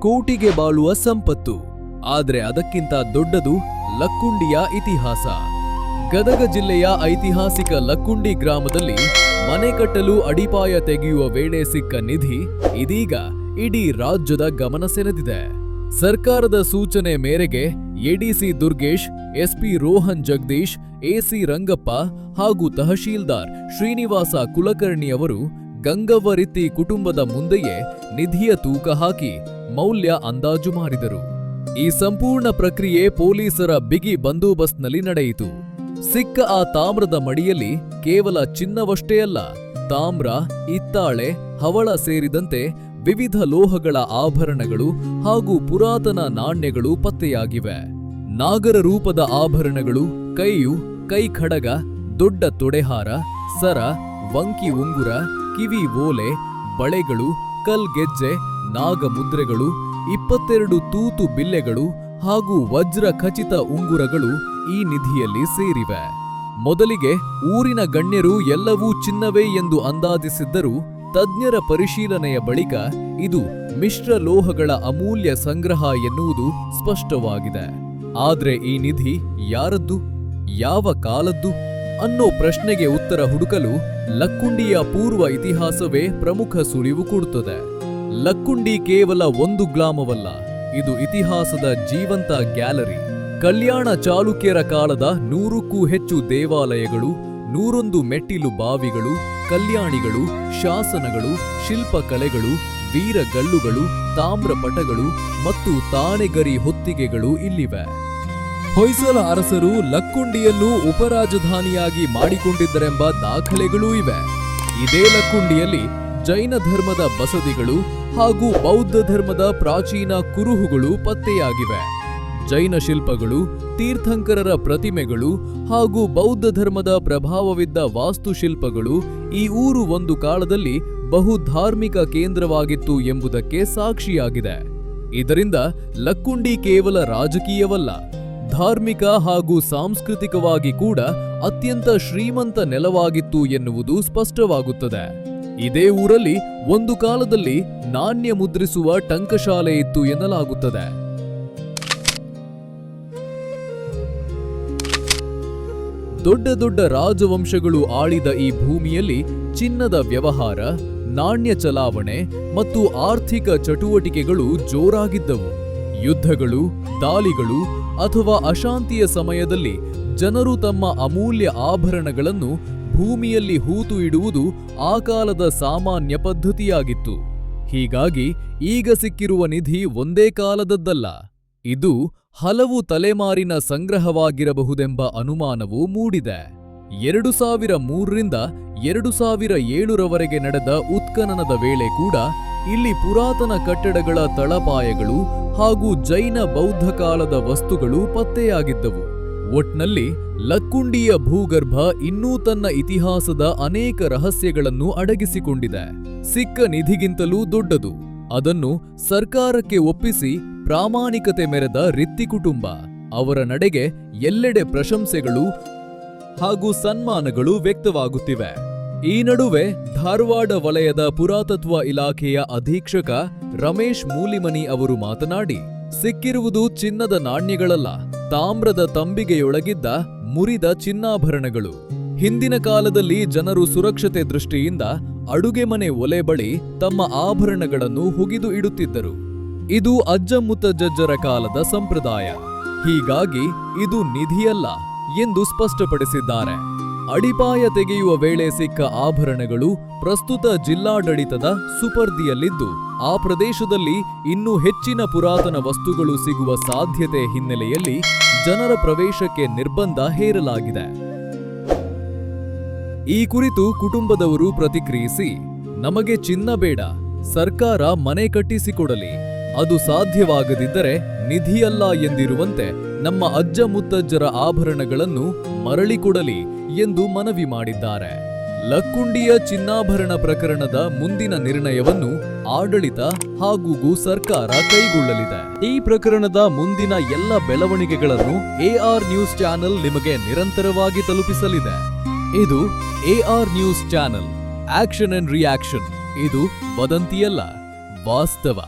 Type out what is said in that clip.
ಕೋಟಿಗೆ ಬಾಳುವ ಸಂಪತ್ತು. ಆದ್ರೆ ಅದಕ್ಕಿಂತ ದೊಡ್ಡದು ಲಕ್ಕುಂಡಿಯ ಇತಿಹಾಸ. ಗದಗ ಜಿಲ್ಲೆಯ ಐತಿಹಾಸಿಕ ಲಕ್ಕುಂಡಿ ಗ್ರಾಮದಲ್ಲಿ ಮನೆ ಕಟ್ಟಲು ಅಡಿಪಾಯ ತೆಗೆಯುವ ವೇಳೆ ಸಿಕ್ಕ ನಿಧಿ ಇದೀಗ ಇಡೀ ರಾಜ್ಯದ ಗಮನ ಸೆಳೆದಿದೆ. ಸರ್ಕಾರದ ಸೂಚನೆ ಮೇರೆಗೆ ADC Durgesh, SP Rohan Jagadish, AC Rangappa ಹಾಗೂ ತಹಶೀಲ್ದಾರ್ ಶ್ರೀನಿವಾಸ ಕುಲಕರ್ಣಿ ಅವರು ಗಂಗವ್ವರಿತ್ತಿ ಕುಟುಂಬದ ಮುಂದೆಯೇ ನಿಧಿಯ ತೂಕ ಹಾಕಿ ಮೌಲ್ಯ ಅಂದಾಜು ಮಾಡಿದರು. ಈ ಸಂಪೂರ್ಣ ಪ್ರಕ್ರಿಯೆ ಪೊಲೀಸರ ಬಿಗಿ ಬಂದೋಬಸ್ತ್ನಲ್ಲಿ ನಡೆಯಿತು. ಸಿಕ್ಕ ಆ ತಾಮ್ರದ ಮಡಿಯಲ್ಲಿ ಕೇವಲ ಚಿನ್ನವಷ್ಟೇ ಅಲ್ಲ, ತಾಮ್ರ, ಹಿತ್ತಾಳೆ, ಹವಳ ಸೇರಿದಂತೆ ವಿವಿಧ ಲೋಹಗಳ ಆಭರಣಗಳು ಹಾಗೂ ಪುರಾತನ ನಾಣ್ಯಗಳು ಪತ್ತೆಯಾಗಿವೆ. ನಾಗರ ರೂಪದ ಆಭರಣಗಳು, ಕೈ ಖಡಗ, ದೊಡ್ಡ ತೊಡೆಹಾರ, ಸರ, ವಂಕಿ ಉಂಗುರ, ಕಿವಿ ಓಲೆ, ಬಳೆಗಳು, ಕಲ್ಗೆಜ್ಜೆ, ನಾಗಮುದ್ರೆಗಳು, 22 ತೂತು ಬಿಲ್ಲೆಗಳು ಹಾಗೂ ವಜ್ರ ಖಚಿತ ಉಂಗುರಗಳು ಈ ನಿಧಿಯಲ್ಲಿ ಸೇರಿವೆ. ಮೊದಲಿಗೆ ಊರಿನ ಗಣ್ಯರು ಎಲ್ಲವೂ ಚಿನ್ನವೇ ಎಂದು ಅಂದಾಜಿಸಿದ್ದರೂ ತಜ್ಞರ ಪರಿಶೀಲನೆಯ ಬಳಿಕ ಇದು ಮಿಶ್ರ ಲೋಹಗಳ ಅಮೂಲ್ಯ ಸಂಗ್ರಹ ಎನ್ನುವುದು ಸ್ಪಷ್ಟವಾಗಿದೆ. ಆದ್ರೆ ಈ ನಿಧಿ ಯಾರದ್ದು, ಯಾವ ಕಾಲದ್ದು ಅನ್ನೋ ಪ್ರಶ್ನೆಗೆ ಉತ್ತರ ಹುಡುಕಲು ಲಕ್ಕುಂಡಿಯ ಪೂರ್ವ ಇತಿಹಾಸವೇ ಪ್ರಮುಖ ಸುಳಿವು ಕೊಡುತ್ತದೆ. ಲಕ್ಕುಂಡಿ ಕೇವಲ ಒಂದು ಗ್ರಾಮವಲ್ಲ, ಇದು ಇತಿಹಾಸದ ಜೀವಂತ ಗ್ಯಾಲರಿ. ಕಲ್ಯಾಣ ಚಾಲುಕ್ಯರ ಕಾಲದ 100ಕ್ಕೂ ಹೆಚ್ಚು ದೇವಾಲಯಗಳು, 101 ಮೆಟ್ಟಿಲು ಬಾವಿಗಳು, ಕಲ್ಯಾಣಿಗಳು, ಶಾಸನಗಳು, ಶಿಲ್ಪಕಲೆಗಳು, ವೀರಗಲ್ಲುಗಳು, ತಾಮ್ರಪಟಗಳು ಮತ್ತು ತಾಣೆಗರಿ ಹೊತ್ತಿಗೆಗಳು ಇಲ್ಲಿವೆ. ಹೊಯ್ಸಳ ಅರಸರು ಲಕ್ಕುಂಡಿಯನ್ನು ಉಪರಾಜಧಾನಿಯಾಗಿ ಮಾಡಿಕೊಂಡಿದ್ದರೆಂಬ ದಾಖಲೆಗಳೂ ಇವೆ. ಇದೇ ಲಕ್ಕುಂಡಿಯಲ್ಲಿ ಜೈನ ಧರ್ಮದ ಬಸದಿಗಳು ಹಾಗೂ ಬೌದ್ಧ ಧರ್ಮದ ಪ್ರಾಚೀನ ಕುರುಹುಗಳು ಪತ್ತೆಯಾಗಿವೆ. ಜೈನ ಶಿಲ್ಪಗಳು, ತೀರ್ಥಂಕರರ ಪ್ರತಿಮೆಗಳು ಹಾಗೂ ಬೌದ್ಧ ಧರ್ಮದ ಪ್ರಭಾವವಿದ್ದ ವಾಸ್ತುಶಿಲ್ಪಗಳು ಈ ಊರು ಒಂದು ಕಾಲದಲ್ಲಿ ಬಹು ಧಾರ್ಮಿಕ ಕೇಂದ್ರವಾಗಿತ್ತು ಎಂಬುದಕ್ಕೆ ಸಾಕ್ಷಿಯಾಗಿದೆ. ಇದರಿಂದ ಲಕ್ಕುಂಡಿ ಕೇವಲ ರಾಜಕೀಯವಲ್ಲ, ಧಾರ್ಮಿಕ ಹಾಗೂ ಸಾಂಸ್ಕೃತಿಕವಾಗಿ ಕೂಡ ಅತ್ಯಂತ ಶ್ರೀಮಂತ ನೆಲವಾಗಿತ್ತು ಎನ್ನುವುದು ಸ್ಪಷ್ಟವಾಗುತ್ತದೆ. ಇದೇ ಊರಲ್ಲಿ ಒಂದು ಕಾಲದಲ್ಲಿ ನಾಣ್ಯ ಮುದ್ರಿಸುವ ಟಂಕಶಾಲೆ ಇತ್ತು ಎನ್ನಲಾಗುತ್ತದೆ. ದೊಡ್ಡ ದೊಡ್ಡ ರಾಜವಂಶಗಳು ಆಳಿದ ಈ ಭೂಮಿಯಲ್ಲಿ ಚಿನ್ನದ ವ್ಯವಹಾರ, ನಾಣ್ಯ ಚಲಾವಣೆ ಮತ್ತು ಆರ್ಥಿಕ ಚಟುವಟಿಕೆಗಳು ಜೋರಾಗಿದ್ದವು. ಯುದ್ಧಗಳು, ದಾಳಿಗಳು ಅಥವಾ ಅಶಾಂತಿಯ ಸಮಯದಲ್ಲಿ ಜನರು ತಮ್ಮ ಅಮೂಲ್ಯ ಆಭರಣಗಳನ್ನು ಭೂಮಿಯಲ್ಲಿ ಹೂತು ಇಡುವುದು ಆ ಕಾಲದ ಸಾಮಾನ್ಯ ಪದ್ಧತಿಯಾಗಿತ್ತು. ಹೀಗಾಗಿ ಈಗ ಸಿಕ್ಕಿರುವ ನಿಧಿ ಒಂದೇ ಕಾಲದದ್ದಲ್ಲ, ಇದು ಹಲವು ತಲೆಮಾರಿನ ಸಂಗ್ರಹವಾಗಿರಬಹುದೆಂಬ ಅನುಮಾನವೂ ಮೂಡಿದೆ. 2003ರಿಂದ 2007ರವರೆಗೆ ನಡೆದ ಉತ್ಖನನದ ವೇಳೆ ಕೂಡ ಇಲ್ಲಿ ಪುರಾತನ ಕಟ್ಟಡಗಳ ತಳಪಾಯಗಳು ಹಾಗೂ ಜೈನ ಬೌದ್ಧ ಕಾಲದ ವಸ್ತುಗಳು ಪತ್ತೆಯಾಗಿದ್ದವು. ಒಟ್ನಲ್ಲಿ ಲಕ್ಕುಂಡಿಯ ಭೂಗರ್ಭ ಇನ್ನೂ ತನ್ನ ಇತಿಹಾಸದ ಅನೇಕ ರಹಸ್ಯಗಳನ್ನು ಅಡಗಿಸಿಕೊಂಡಿದೆ. ಸಿಕ್ಕ ನಿಧಿಗಿಂತಲೂ ದೊಡ್ಡದು. ಅದನ್ನು ಸರ್ಕಾರಕ್ಕೆ ಒಪ್ಪಿಸಿ ಪ್ರಾಮಾಣಿಕತೆ ಮೆರೆದ ರಿತ್ತಿ ಕುಟುಂಬ. ಅವರ ನಡೆಗೆ ಎಲ್ಲೆಡೆ ಪ್ರಶಂಸೆಗಳು ಹಾಗೂ ಸನ್ಮಾನಗಳು ವ್ಯಕ್ತವಾಗುತ್ತಿವೆ. ಈ ನಡುವೆ ಧಾರವಾಡ ವಲಯದ ಪುರಾತತ್ವ ಇಲಾಖೆಯ ಅಧೀಕ್ಷಕ ರಮೇಶ್ ಮೂಲಿಮನಿ ಅವರು ಮಾತನಾಡಿ, ಸಿಕ್ಕಿರುವುದು ಚಿನ್ನದ ನಾಣ್ಯಗಳಲ್ಲ, ತಾಮ್ರದ ತಂಬಿಗೆಯೊಳಗಿದ್ದ ಮುರಿದ ಚಿನ್ನಾಭರಣಗಳು. ಹಿಂದಿನ ಕಾಲದಲ್ಲಿ ಜನರು ಸುರಕ್ಷತೆ ದೃಷ್ಟಿಯಿಂದ ಅಡುಗೆ ಮನೆ ಒಲೆ ಬಳಿ ತಮ್ಮ ಆಭರಣಗಳನ್ನು ಹುಗಿದು ಇಡುತ್ತಿದ್ದರು. ಇದು ಅಜ್ಜ ಮುತ್ತಜ್ಜರ ಕಾಲದ ಸಂಪ್ರದಾಯ. ಹೀಗಾಗಿ ಇದು ನಿಧಿಯಲ್ಲ ಎಂದು ಸ್ಪಷ್ಟಪಡಿಸಿದ್ದಾರೆ. ಅಡಿಪಾಯ ತೆಗೆಯುವ ವೇಳೆ ಸಿಕ್ಕ ಆಭರಣಗಳು ಪ್ರಸ್ತುತ ಜಿಲ್ಲಾಡಳಿತದ ಸುಪರ್ದಿಯಲ್ಲಿದ್ದು, ಆ ಪ್ರದೇಶದಲ್ಲಿ ಇನ್ನೂ ಹೆಚ್ಚಿನ ಪುರಾತನ ವಸ್ತುಗಳು ಸಿಗುವ ಸಾಧ್ಯತೆ ಹಿನ್ನೆಲೆಯಲ್ಲಿ ಜನರ ಪ್ರವೇಶಕ್ಕೆ ನಿರ್ಬಂಧ ಹೇರಲಾಗಿದೆ. ಈ ಕುರಿತು ಕುಟುಂಬದವರು ಪ್ರತಿಕ್ರಿಯಿಸಿ, ನಮಗೆ ಚಿನ್ನ ಬೇಡ, ಸರ್ಕಾರ ಮನೆ ಕಟ್ಟಿಸಿಕೊಡಲಿ, ಅದು ಸಾಧ್ಯವಾಗದಿದ್ದರೆ ನಿಧಿಯಲ್ಲ ಎಂದಿರುವಂತೆ ನಮ್ಮ ಅಜ್ಜ ಮುತ್ತಜ್ಜರ ಆಭರಣಗಳನ್ನು ಮರಳಿಕೊಡಲಿ ಎಂದು ಮನವಿ ಮಾಡಿದ್ದಾರೆ. ಲಕ್ಕುಂಡಿಯ ಚಿನ್ನಾಭರಣ ಪ್ರಕರಣದ ಮುಂದಿನ ನಿರ್ಣಯವನ್ನು ಆಡಳಿತ ಹಾಗೂ ಸರ್ಕಾರ ಕೈಗೊಳ್ಳಲಿದೆ. ಈ ಪ್ರಕರಣದ ಮುಂದಿನ ಎಲ್ಲ ಬೆಳವಣಿಗೆಗಳನ್ನು AR ನ್ಯೂಸ್ ಚಾನೆಲ್ ನಿಮಗೆ ನಿರಂತರವಾಗಿ ತಲುಪಿಸಲಿದೆ. ಇದು AR news channel, action and reaction. ಇದು ವದಂತಿಯಲ್ಲ, ವಾಸ್ತವ.